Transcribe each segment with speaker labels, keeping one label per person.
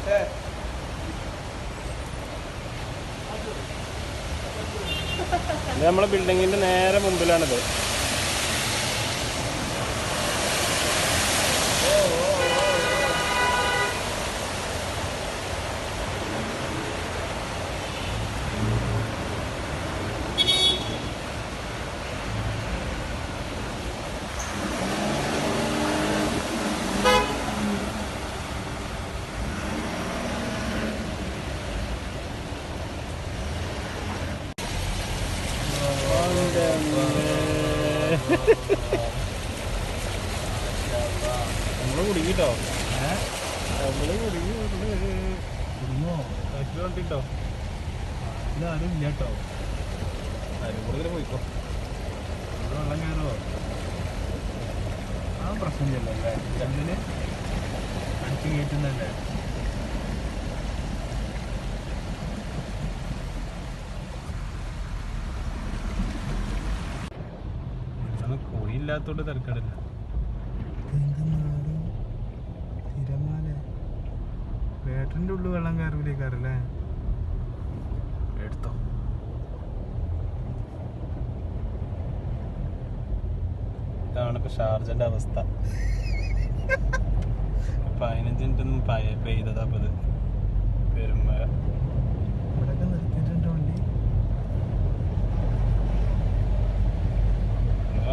Speaker 1: ഇത് നമ്മളെ ബിൽഡിങ്ങിന്റെ നേരെ മുമ്പിലാണിത്. നമ്മള് കുടുങ്ങിട്ടോ, നമ്മള് കുടുങ്ങോ കണ്ടിട്ടോ. ഇതാരും ഇല്ല കേട്ടോ, ആരും കൂടുതൽ പോയിക്കോ. വെള്ളം കയറുമോ? ആ പ്രശ്നമില്ലല്ലോ അല്ലേ, കണ്ണിന് അടിച്ചു കയറ്റുന്നല്ലേ. കോഴിയില്ലാത്തോണ്ട് തിരക്കടില്ല. തിരമാല ബാറ്ററിന്റെ ഉള്ളിൽ വെള്ളം കയറില്ലേക്കാറല്ലേ. എടുത്തോ. ഇതാണ് ഇപ്പൊ ഷാർജന്റെ അവസ്ഥ. 15 മിനിറ്റൊന്നും പെയ്തതാ അപ്പൊ ഇത് പെരുമഴ. ഇവിടെയൊക്കെ നിർത്തിയിട്ടുണ്ട് വണ്ടി.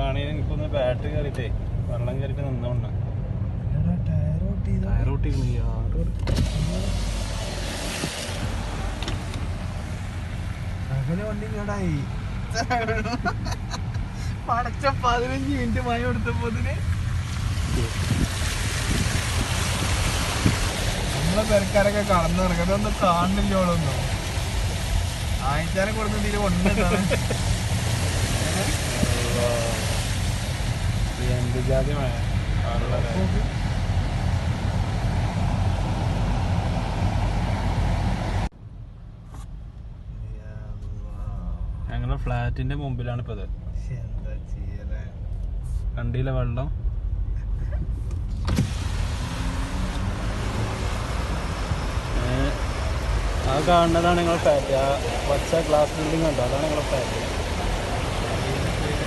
Speaker 1: ആണെങ്കിൽ എനിക്കൊന്ന് ബാറ്ററി കയറിട്ടേ വെള്ളം കയറിട്ട് നിന്നോണ്ട. അങ്ങനെ വണ്ടി കേടായി. പടച്ച 15 മിനിറ്റ് മഴ കൊടുത്തപ്പോതിന് നമ്മളെ പെരക്കാരൊക്കെ കടന്നിറങ്ങി. അതൊന്നും കാണുന്നില്ലോളൊന്നും. ആഴ്ചാനെ കൊടുത്തിട്ട് കൊണ്ടിട്ടാണ്. എന്ത് ജാതി മഴ. ഞങ്ങളെ ഫ്ലാറ്റിന്റെ മുമ്പിലാണ് ഇപ്പത്. കണ്ടില്ല വെള്ളം. ആ കാണുന്നതാണ് നിങ്ങളെ ഫ്ലാറ്റ്. ആ പച്ച ഗ്ലാസ് ബിൽഡിംഗ് കണ്ടോ, അതാണ് നിങ്ങളെ ഫ്ലാറ്റ്.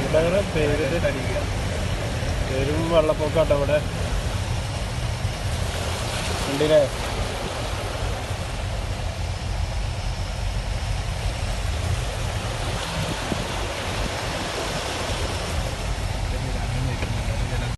Speaker 1: ഇവിടെ പേരും വെള്ളപ്പൊക്കാട്ടോ ഇവിടെ. കണ്ടില്ലേ?